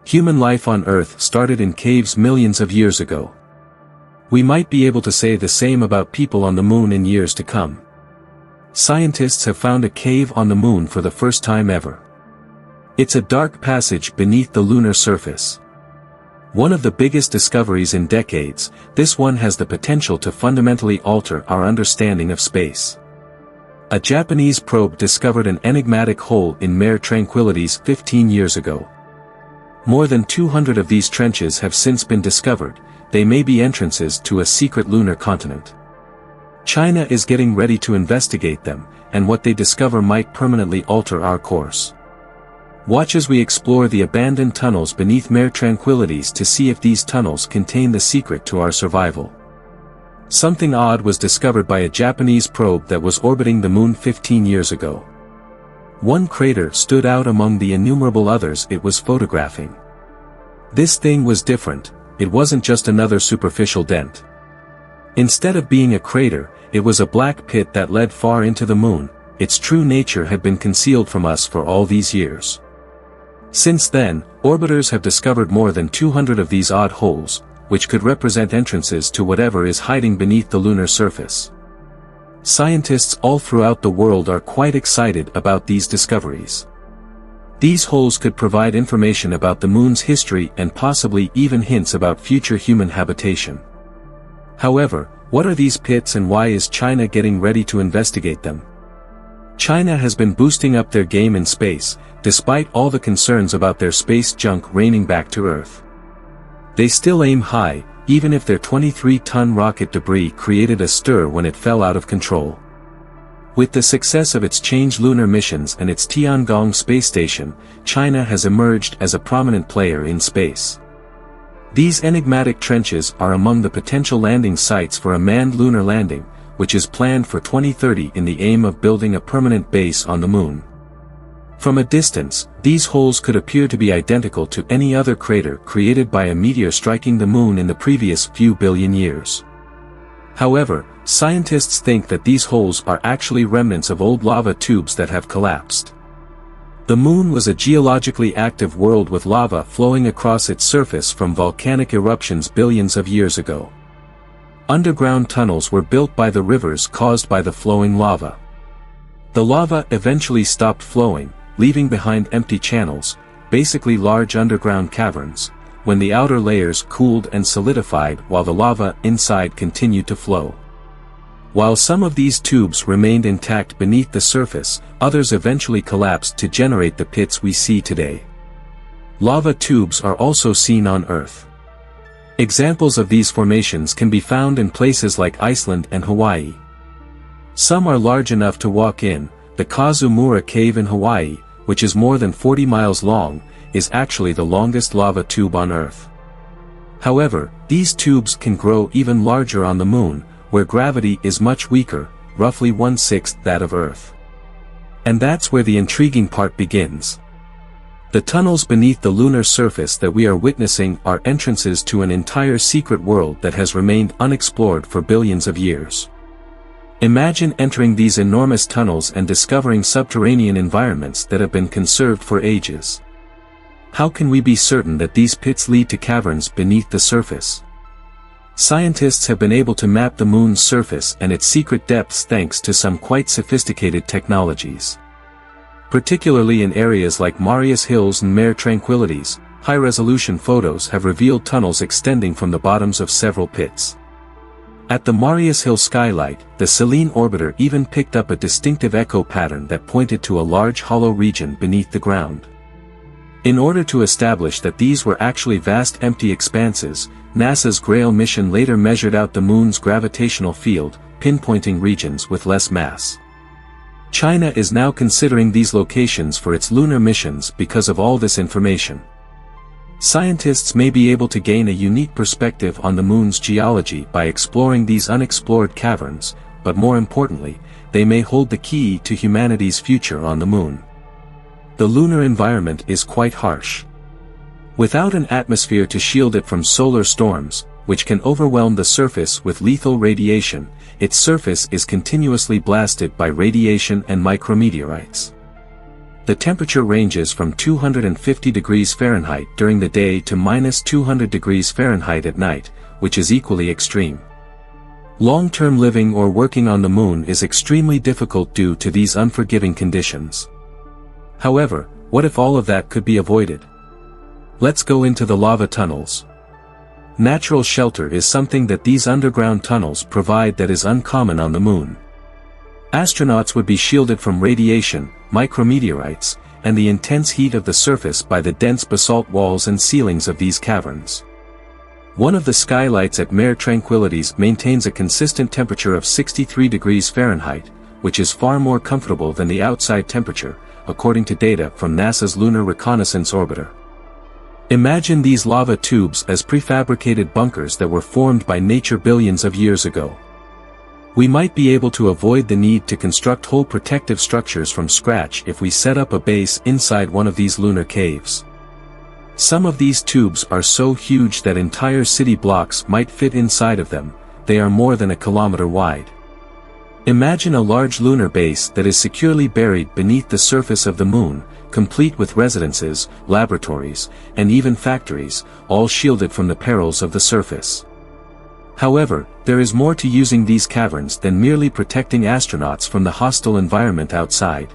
Human life on Earth started in caves millions of years ago. We might be able to say the same about people on the moon in years to come. Scientists have found a cave on the moon for the first time ever. It's a dark passage beneath the lunar surface. One of the biggest discoveries in decades, this one has the potential to fundamentally alter our understanding of space. A Japanese probe discovered an enigmatic hole in Mare Tranquillities 15 years ago. More than 200 of these trenches have since been discovered. They may be entrances to a secret lunar continent. China is getting ready to investigate them, and what they discover might permanently alter our course. Watch as we explore the abandoned tunnels beneath Mare Tranquillities to see if these tunnels contain the secret to our survival. Something odd was discovered by a Japanese probe that was orbiting the moon 15 years ago. One crater stood out among the innumerable others it was photographing. This thing was different. It wasn't just another superficial dent. Instead of being a crater, it was a black pit that led far into the moon. Its true nature had been concealed from us for all these years. Since then, orbiters have discovered more than 200 of these odd holes, which could represent entrances to whatever is hiding beneath the lunar surface. Scientists all throughout the world are quite excited about these discoveries. These holes could provide information about the moon's history and possibly even hints about future human habitation. However, what are these pits and why is China getting ready to investigate them? China has been boosting up their game in space, despite all the concerns about their space junk raining back to Earth. They still aim high, even if their 23-ton rocket debris created a stir when it fell out of control. With the success of its Change lunar missions and its Tiangong space station, China has emerged as a prominent player in space. These enigmatic trenches are among the potential landing sites for a manned lunar landing, which is planned for 2030 in the aim of building a permanent base on the moon. From a distance, these holes could appear to be identical to any other crater created by a meteor striking the moon in the previous few billion years. However, scientists think that these holes are actually remnants of old lava tubes that have collapsed. The moon was a geologically active world with lava flowing across its surface from volcanic eruptions billions of years ago. Underground tunnels were built by the rivers caused by the flowing lava. The lava eventually stopped flowing, leaving behind empty channels, basically large underground caverns, when the outer layers cooled and solidified while the lava inside continued to flow. While some of these tubes remained intact beneath the surface, others eventually collapsed to generate the pits we see today. Lava tubes are also seen on Earth. Examples of these formations can be found in places like Iceland and Hawaii. Some are large enough to walk in. The Kazumura Cave in Hawaii, which is more than 40 miles long, is actually the longest lava tube on Earth. However, these tubes can grow even larger on the moon, where gravity is much weaker, roughly 1/6 that of Earth. And that's where the intriguing part begins. The tunnels beneath the lunar surface that we are witnessing are entrances to an entire secret world that has remained unexplored for billions of years. Imagine entering these enormous tunnels and discovering subterranean environments that have been conserved for ages. How can we be certain that these pits lead to caverns beneath the surface? Scientists have been able to map the moon's surface and its secret depths thanks to some quite sophisticated technologies. Particularly in areas like Marius Hills and Mare Tranquillities, high-resolution photos have revealed tunnels extending from the bottoms of several pits. At the Marius Hill skylight, the Selene orbiter even picked up a distinctive echo pattern that pointed to a large hollow region beneath the ground. In order to establish that these were actually vast empty expanses, NASA's Grail mission later measured out the moon's gravitational field, pinpointing regions with less mass. China is now considering these locations for its lunar missions because of all this information. Scientists may be able to gain a unique perspective on the moon's geology by exploring these unexplored caverns, but more importantly, they may hold the key to humanity's future on the moon. The lunar environment is quite harsh. Without an atmosphere to shield it from solar storms, which can overwhelm the surface with lethal radiation, its surface is continuously blasted by radiation and micrometeorites. The temperature ranges from 250 degrees Fahrenheit during the day to minus 200 degrees Fahrenheit at night, which is equally extreme. Long-term living or working on the moon is extremely difficult due to these unforgiving conditions. However, what if all of that could be avoided? Let's go into the lava tunnels. Natural shelter is something that these underground tunnels provide that is uncommon on the moon. Astronauts would be shielded from radiation, micrometeorites, and the intense heat of the surface by the dense basalt walls and ceilings of these caverns. One of the skylights at Mare Tranquillities maintains a consistent temperature of 63 degrees Fahrenheit, which is far more comfortable than the outside temperature, according to data from NASA's Lunar Reconnaissance Orbiter. Imagine these lava tubes as prefabricated bunkers that were formed by nature billions of years ago. We might be able to avoid the need to construct whole protective structures from scratch if we set up a base inside one of these lunar caves. Some of these tubes are so huge that entire city blocks might fit inside of them. They are more than a kilometer wide. Imagine a large lunar base that is securely buried beneath the surface of the moon, complete with residences, laboratories, and even factories, all shielded from the perils of the surface. However, there is more to using these caverns than merely protecting astronauts from the hostile environment outside.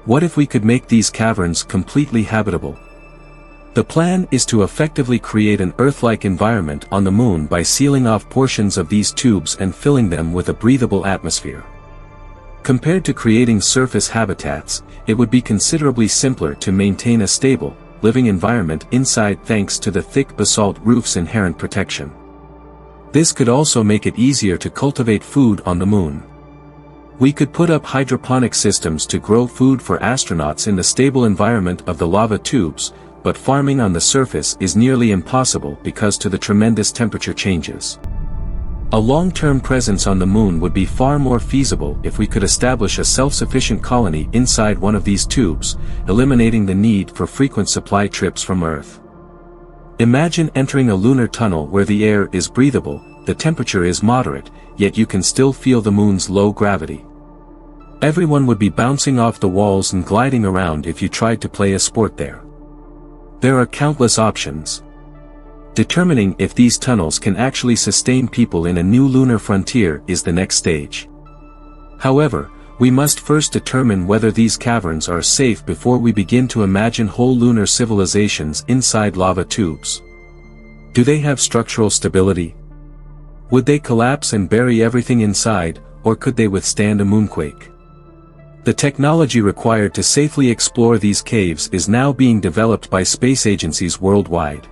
What if we could make these caverns completely habitable? The plan is to effectively create an Earth-like environment on the moon by sealing off portions of these tubes and filling them with a breathable atmosphere. Compared to creating surface habitats, it would be considerably simpler to maintain a stable, living environment inside thanks to the thick basalt roof's inherent protection. This could also make it easier to cultivate food on the moon. We could put up hydroponic systems to grow food for astronauts in the stable environment of the lava tubes, but farming on the surface is nearly impossible because of the tremendous temperature changes. A long-term presence on the moon would be far more feasible if we could establish a self-sufficient colony inside one of these tubes, eliminating the need for frequent supply trips from Earth. Imagine entering a lunar tunnel where the air is breathable, the temperature is moderate, yet you can still feel the moon's low gravity. Everyone would be bouncing off the walls and gliding around if you tried to play a sport there. There are countless options. Determining if these tunnels can actually sustain people in a new lunar frontier is the next stage. However, we must first determine whether these caverns are safe before we begin to imagine whole lunar civilizations inside lava tubes. Do they have structural stability? Would they collapse and bury everything inside, or could they withstand a moonquake? The technology required to safely explore these caves is now being developed by space agencies worldwide.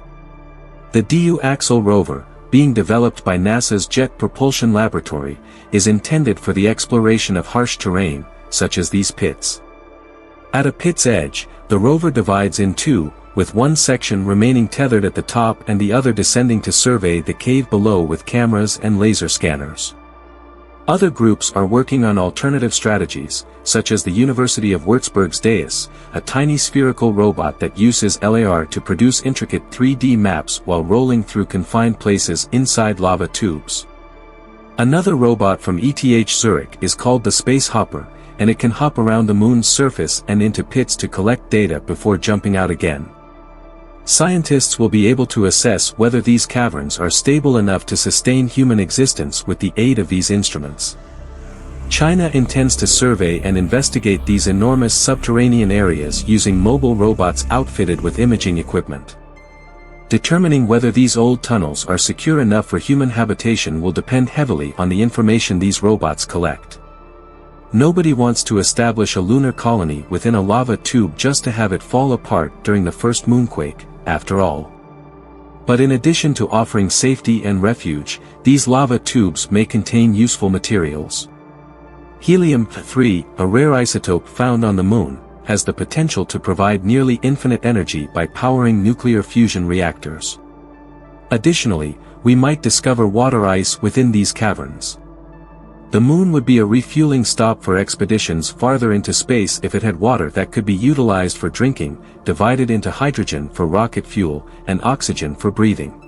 The DU Axel rover, being developed by NASA's Jet Propulsion Laboratory, is intended for the exploration of harsh terrain, such as these pits. At a pit's edge, the rover divides in two, with one section remaining tethered at the top and the other descending to survey the cave below with cameras and laser scanners. Other groups are working on alternative strategies, such as the University of Würzburg's DAIS, a tiny spherical robot that uses LAR to produce intricate 3D maps while rolling through confined places inside lava tubes. Another robot from ETH Zurich is called the Space Hopper, and it can hop around the moon's surface and into pits to collect data before jumping out again. Scientists will be able to assess whether these caverns are stable enough to sustain human existence with the aid of these instruments. China intends to survey and investigate these enormous subterranean areas using mobile robots outfitted with imaging equipment. Determining whether these old tunnels are secure enough for human habitation will depend heavily on the information these robots collect. Nobody wants to establish a lunar colony within a lava tube just to have it fall apart during the first moonquake, after all. But in addition to offering safety and refuge, these lava tubes may contain useful materials. Helium-3, a rare isotope found on the moon, has the potential to provide nearly infinite energy by powering nuclear fusion reactors. Additionally, we might discover water ice within these caverns. The moon would be a refueling stop for expeditions farther into space if it had water that could be utilized for drinking, divided into hydrogen for rocket fuel, and oxygen for breathing.